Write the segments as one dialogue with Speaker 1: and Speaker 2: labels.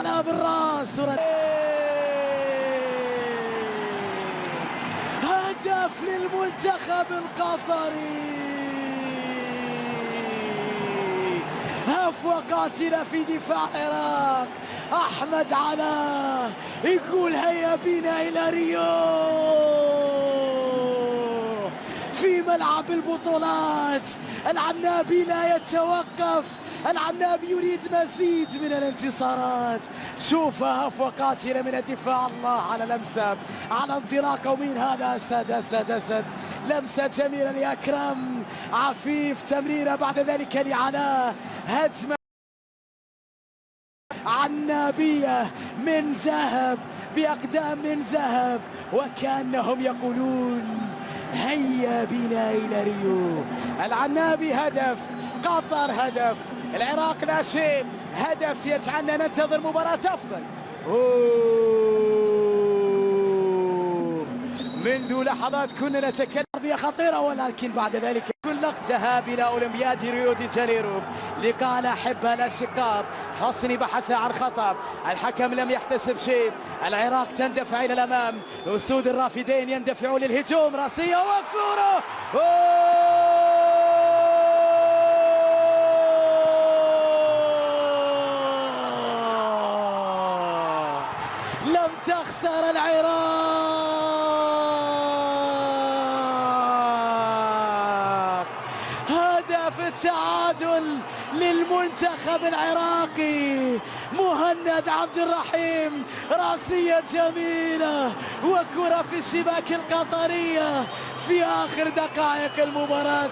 Speaker 1: على بالراس هدف للمنتخب القطري. هفوة قاتلة في دفاع العراق. أحمد علاء يقول هيا بنا إلى ريو. في ملعب البطولات العنابي لا يتوقف، العنابي يريد مزيد من الانتصارات. شوف هفوة قاتلة من الدفاع، الله على لمسة، على انطلاقه. ومين هذا؟ أسد. لمسة جميلة لأكرم عفيف، تمريرة بعد ذلك لعلاء، هجمة عنابية من ذهب، بأقدام من ذهب، وكأنهم يقولون هيا بنا إلى ريو. العنابي هدف، قطر هدف، العراق لا شيء. هدف يجعلنا ننتظر مباراة أفضل. منذ لحظات كنا نتكلم أرضية خطيرة، ولكن بعد ذلك يكون لقط ذهاب إلى أولمبياد ريو دي جانيرو. لقاء الأحبة الأشقاء، حسني بحث عن خطأ، الحكم لم يحتسب شيء. العراق تندفع إلى الأمام، أسود الرافدين يندفعون للهجوم. راسية وكورة، لم تخسر العراق. هدف التعادل للمنتخب العراقي. مهند عبد الرحيم، راسية جميلة وكرة في الشباك القطرية في آخر دقائق المباراة.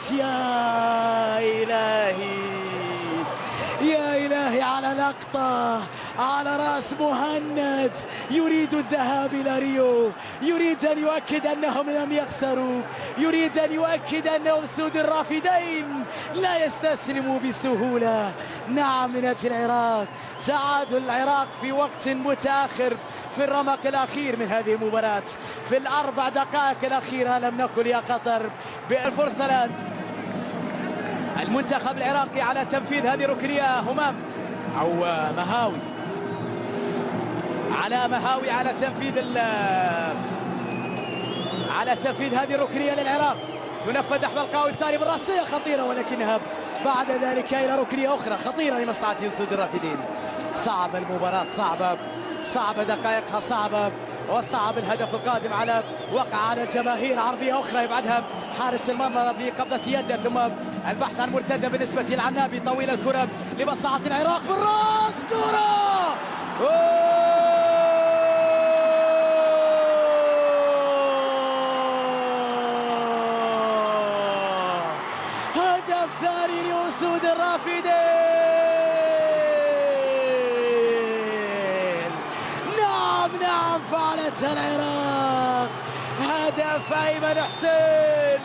Speaker 1: يا إلهي على لقطة على رأس مهند. يريد الذهاب إلى ريو، يريد أن يؤكد أنهم لم يخسروا، يريد أن يؤكد أن أسود الرافدين لا يستسلموا بسهولة. نعم، من أجل العراق، تعادل العراق في وقت متأخر في الرمق الأخير من هذه المباراة. في الأربع دقائق الأخيرة لم نقل يا قطر بالفرصة. الآن المنتخب العراقي على تنفيذ هذه الركنية. همام أو مهاوي، على تنفيذ هذه الركنية للعراق. تنفذ نحو القاوي الثاني بالراسية خطيرة، ولكنها بعد ذلك إلى ركنية أخرى خطيرة لمصلحة أسود الرافدين. صعبة المباراة، صعبة دقائقها صعبة، وصعب الهدف القادم على وقع على الجماهير. عرضية أخرى يبعدها حارس المرمى بقبضة يده، ثم البحث عن مرتدة بالنسبة للعنابي. طويل الكرة لمصلحة العراق بالراس، كرة هدف ثاني لأسود الرافدين. نعم فعلتها العراق. هدف أيمن حسين،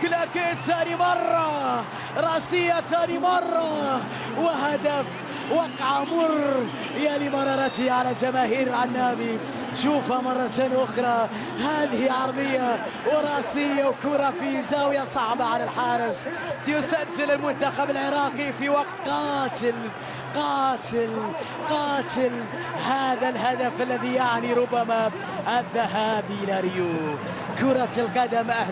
Speaker 1: كلاكيت ثاني مرة، راسية ثاني مرة، وهدف. وقع مر يا لمرارته على جماهير العنابي. شوفها مرة أخرى، هذه عرضية وراسية وكرة في زاوية صعبة على الحارس. سيسجل المنتخب العراقي في وقت قاتل هذا الهدف الذي يعني ربما الذهاب إلى ريو. كرة القدم